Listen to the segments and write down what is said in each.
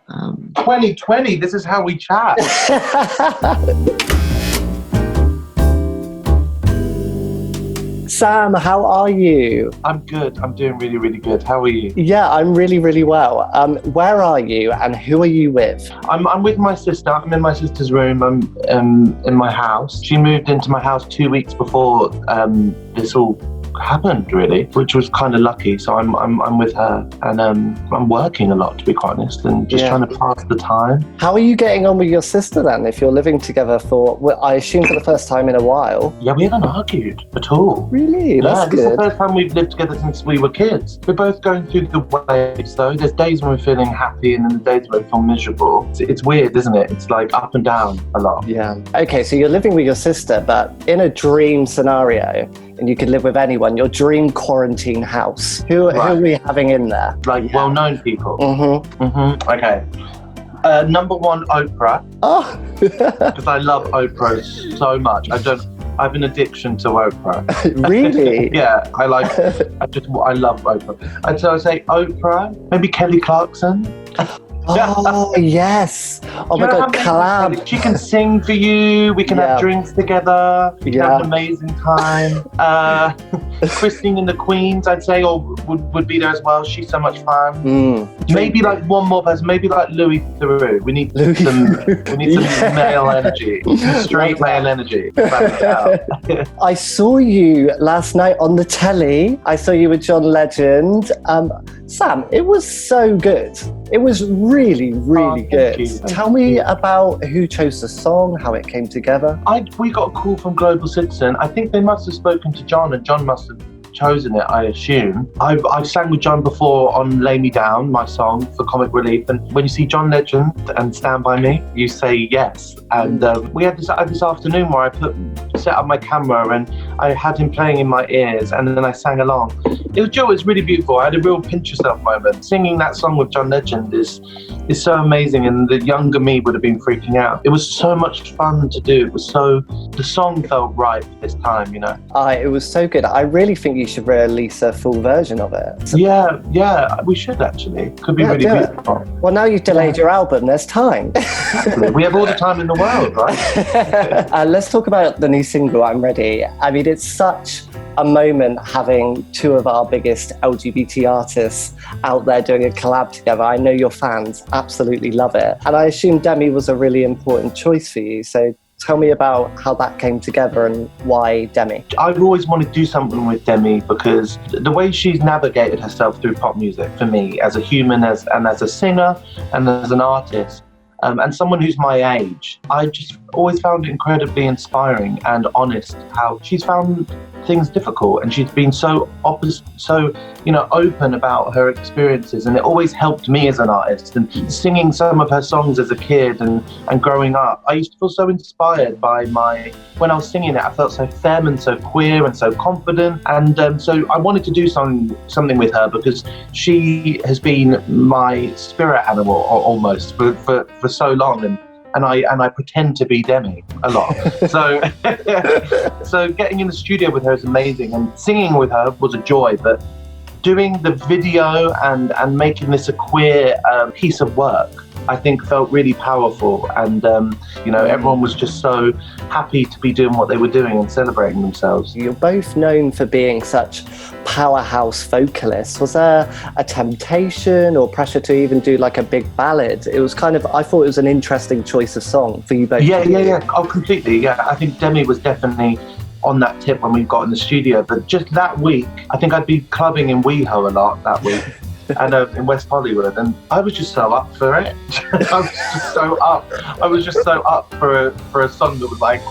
2020, this is how we chat. Sam, how are you? I'm good. I'm doing really, really good. How are you? Yeah, I'm really, really well. Where are you and who are you with? I'm with my sister. I'm in my sister's room. I'm in my house. She moved into my house 2 weeks before this all happened, really, which was kind of lucky. So I'm with her, and I'm working a lot, to be quite honest, and just trying to pass the time. How are you getting on with your sister then, if you're living together for, well, I assume, for the first time in a while? Yeah, we haven't argued at all. Really? That's good. This is the first time we've lived together since we were kids. We're both going through the waves, though. There's days when we're feeling happy and then the days when we feel miserable. It's weird, isn't it? It's like up and down a lot. Yeah. Okay, so you're living with your sister, but in a dream scenario, and you could live with anyone, your dream quarantine house. Who are we having in there? Like well-known people? Okay. Number one, Oprah. Oh. Because I love Oprah so much. I have an addiction to Oprah. Really? Yeah, I love Oprah. And so I say Oprah, maybe Kelly Clarkson. Oh, yes. Oh my God, collab. She can sing for you. We can have drinks together. We can have an amazing time. Christine and the Queens, I'd say, or would be there as well. She's so much fun. Maybe like one more person. Maybe like Louis Theroux. We need some male energy, straight male energy. I saw you last night on the telly. I saw you with John Legend. Sam, it was so good. It was really, really good. Tell me about who chose the song, how it came together. We got a call from Global Citizen. I think they must have spoken to John, and John must have chosen it, I assume. I've sang with John before on Lay Me Down, my song for comic relief, and when you see John Legend and Stand By Me, you say yes. And we had this afternoon where I set up my camera and I had him playing in my ears, and then I sang along. It was really beautiful. I had a real pinch yourself moment. Singing that song with John Legend is so amazing, and the younger me would have been freaking out. It was so much fun to do. The song felt right this time, you know. It was so good. I really think you should release a full version of it. Yeah, we should actually. Could be really beautiful. Well, now you've delayed your album, there's time. Exactly. We have all the time in the world, right? Let's talk about the new single, I'm Ready. I mean, it's such a moment having two of our biggest LGBT artists out there doing a collab together. I know your fans absolutely love it. And I assume Demi was a really important choice for you. So tell me about how that came together and why Demi. I've always wanted to do something with Demi because the way she's navigated herself through pop music for me as a human and as a singer and as an artist, and someone who's my age, I just always found it incredibly inspiring and honest how she's found things difficult, and she's been so open about her experiences, and it always helped me as an artist. And singing some of her songs as a kid and growing up, I used to feel so inspired by when I was singing it. I felt so femme and so queer and so confident, and so I wanted to do something with her because she has been my spirit animal almost for so long, and I pretend to be Demi a lot. So getting in the studio with her is amazing, and singing with her was a joy, but doing the video and making this a queer piece of work, I think felt really powerful, and everyone was just so happy to be doing what they were doing and celebrating themselves. You're both known for being such powerhouse vocalists. Was there a temptation or pressure to even do like a big ballad? It was I thought it was an interesting choice of song for you both. Yeah. Oh, completely. Yeah, I think Demi was definitely on that tip when we got in the studio, but just that week, I think I'd be clubbing in WeHo a lot that week. And in West Hollywood, and I was just so up for it. I was just so up for a song that was like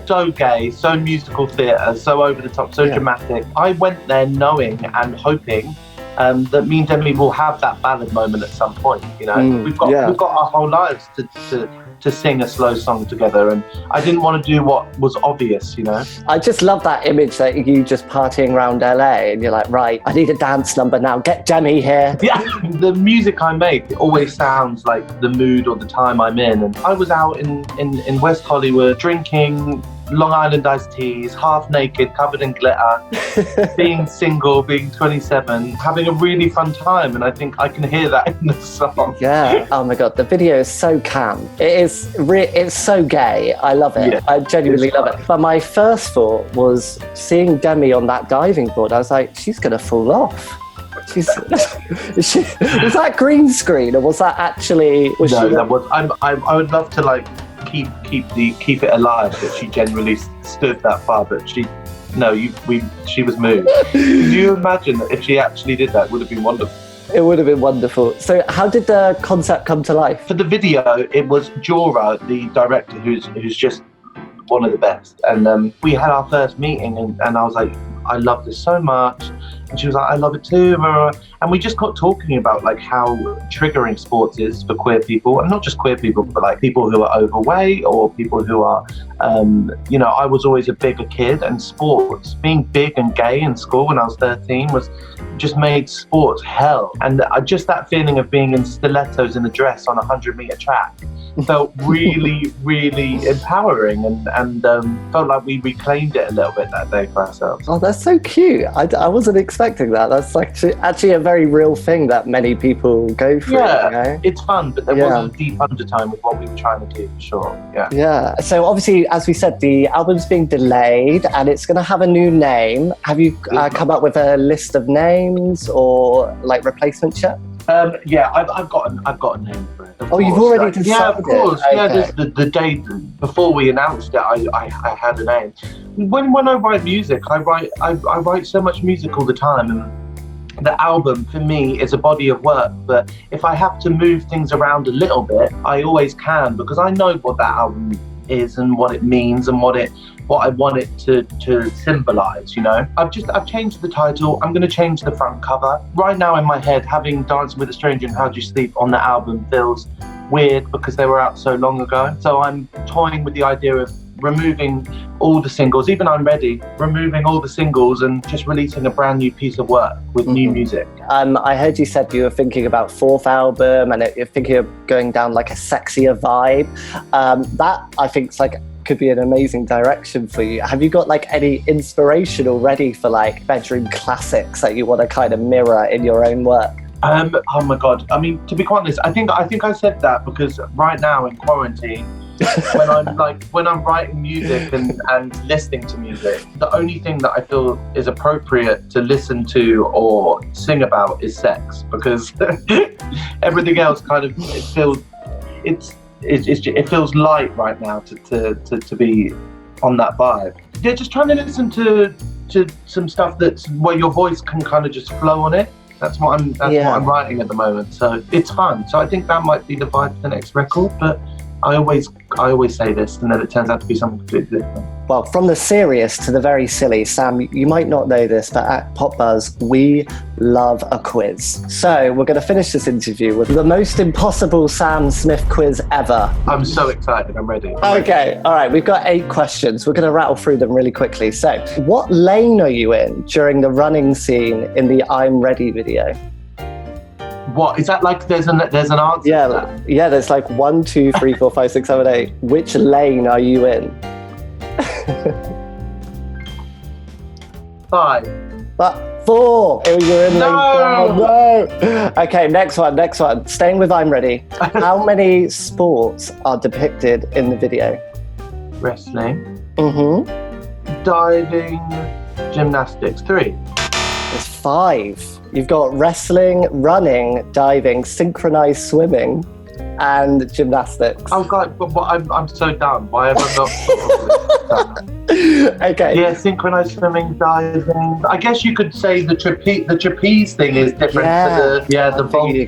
so gay, so musical theatre, so over the top, so dramatic. I went there knowing and hoping that me and Demi will have that ballad moment at some point. You know, we've got our whole lives to sing a slow song together, and I didn't want to do what was obvious, you know. I just love that image that you just partying around LA and you're like, right, I need a dance number now, get Demi here. Yeah, the music I make always sounds like the mood or the time I'm in, and I was out in West Hollywood drinking, Long Island iced teas, half naked, covered in glitter, being single, being 27, having a really fun time. And I think I can hear that in the song. Yeah. Oh my God, the video is so camp. It's so gay. I love it. Yeah, I genuinely love it. But my first thought was seeing Demi on that diving board. I was like, she's going to fall off. Was that green screen, or was that actually? That was. I would love to like keep it alive that she generally stood that far, but she was moved. Do you imagine that if she actually did that, it would have been wonderful? It would have been wonderful. So how did the concept come to life? For the video, it was Jora, the director, who's just one of the best. And we had our first meeting, and I was like, I love this so much. And she was like, I love it too. And we just got talking about like how triggering sports is for queer people, and not just queer people, but like people who are overweight or people who are, I was always a bigger kid, and sports, being big and gay in school when I was 13 just made sports hell. And just that feeling of being in stilettos in a dress on a 100-meter track felt really, really empowering, and felt like we reclaimed it a little bit that day for ourselves. Oh, that's so cute. I wasn't expecting that. That's actually a very real thing that many people go through. Yeah, you know? It's fun, but there was a deep undertone with what we were trying to do, for sure. Yeah. Yeah. So obviously, as we said, the album's being delayed and it's going to have a new name. Have you come up with a list of names or like replacements yet? Yeah, I've got a name for it. Oh, you've already decided? Yeah, of course. Okay. Yeah, the day before we announced it, I had a name. When I write music, I write so much music all the time, and the album for me is a body of work. But if I have to move things around a little bit, I always can, because I know what that album is and what it means and what I want it to symbolize, you know. I've changed the title. I'm going to change the front cover. Right now in my head, having Dancing with a Stranger and How Do You Sleep on the album feels weird because they were out so long ago. So I'm toying with the idea of removing all the singles, even I'm Ready, removing all the singles and just releasing a brand new piece of work with new music. I heard you said you were thinking about fourth album and you're thinking of going down like a sexier vibe. That I think is like could be an amazing direction for you. Have you got like any inspiration already for like bedroom classics that you want to kind of mirror in your own work? Oh my God. I mean, to be quite honest, I think I said that because right now in quarantine, when I'm writing music and listening to music, the only thing that I feel is appropriate to listen to or sing about is sex, because everything else kind of it feels light right now to be on that vibe. Yeah, just trying to listen to some stuff that's where your voice can kind of just flow on it. That's what I'm writing at the moment. So it's fun. So I think that might be the vibe for the next record. But I always say this, and then it turns out to be something completely different. Well, from the serious to the very silly, Sam, you might not know this, but at PopBuzz, we love a quiz. So we're going to finish this interview with the most impossible Sam Smith quiz ever. I'm so excited. I'm ready. Okay. All right. We've got 8 questions. We're going to rattle through them really quickly. So what lane are you in during the running scene in the I'm Ready video? What is that like? There's an answer. Yeah, to that? Yeah. There's like 1, 2, 3, 4, 5, 6, 7, 8. Which lane are you in? 5. But 4. You're in lane 4. No. Okay. Next one. Staying with I'm Ready. How many sports are depicted in the video? Wrestling. Mm-hmm. Diving. Gymnastics. 3. There's 5. You've got wrestling, running, diving, synchronized swimming, and gymnastics. Oh God, but I'm so dumb. Why have I not? Okay. Yeah, synchronized swimming, diving. I guess you could say the trapeze thing is different to the vaulting.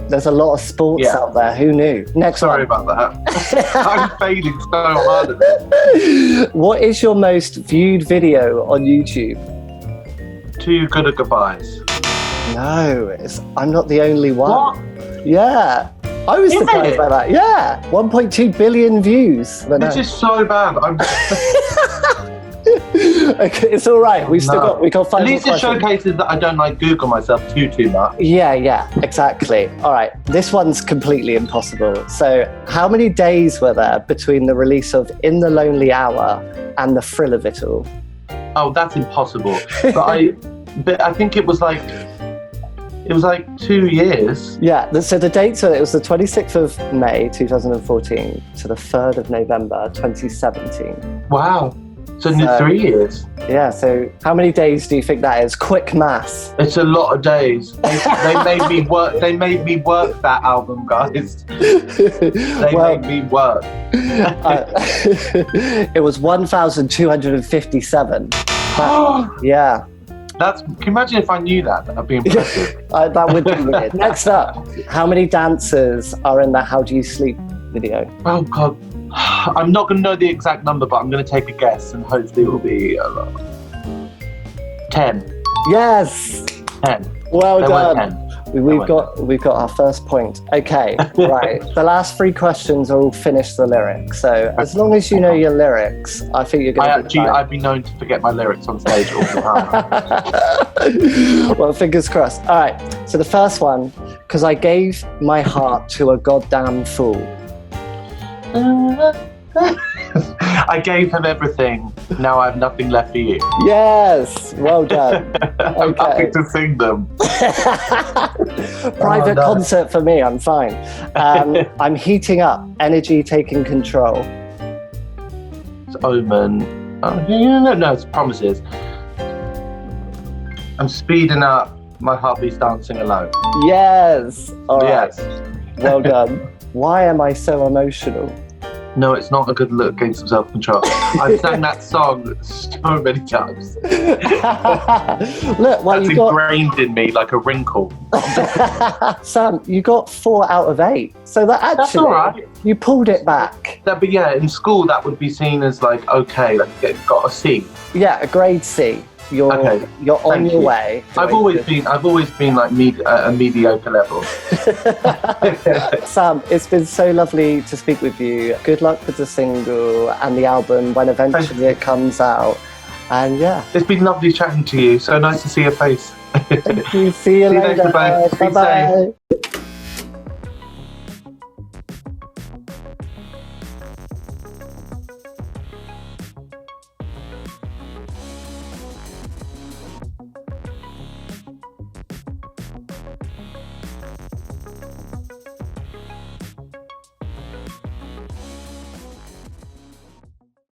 There's a lot of sports out there. Who knew? Sorry about that. I'm failing so hard at it. What is your most viewed video on YouTube? 2 Good at Goodbyes. No, I'm Not the Only One. What? Yeah. I was surprised by that. Yeah. 1.2 billion views. This is so bad. Okay, it's all right. We got 5 At least more it questions. showcases that I don't like Google myself too much. Yeah, exactly. All right, this one's completely impossible. So, how many days were there between the release of In the Lonely Hour and The Thrill of It All? Oh, that's impossible. But I think it was like 2 years. Yeah, so the dates were, it was the 26th of May 2014 to the 3rd of November 2017. Wow. So 3 years. Yeah, so how many days do you think that is? Quick maths. It's a lot of days. They made me work. They made me work that album, guys. They made me work. It was 1,257. Yeah. Can you imagine if I knew that? That'd be impressive. That would be weird. Next up, how many dancers are in the How Do You Sleep video? Oh, God. I'm not going to know the exact number, but I'm going to take a guess and hopefully it will be 10. Yes! 10. Well There done. were 10. We've got our first point. Okay, right. The last 3 questions are all finish the lyrics. So as long as you know your lyrics, I think you're going to be fine. I've been known to forget my lyrics on stage all the time. Well, fingers crossed. All right. So the first one, because I gave my heart to a goddamn fool. I gave him everything. Now I have nothing left for you. Yes, well done. I'm happy to sing them. Private concert for me, I'm fine. I'm heating up, energy taking control. It's Omen. No, it's Promises. I'm speeding up, my heartbeat's dancing alone. Yes, all right. Yes. Well done. Why am I so emotional? No, it's not a good look against some self-control. I've sang that song so many times. Look, well, That's ingrained in me like a wrinkle. Sam, you got 4 out of 8. So that actually, That's all right. You pulled it back. But yeah, in school that would be seen as like, okay, like got a C. Yeah, a grade C. You're on your way. I've always been like a mediocre level. Sam, it's been so lovely to speak with you. Good luck with the single and the album when eventually it comes out. And yeah, it's been lovely chatting to you. So nice to see your face. Thank you. See you later. Bye bye.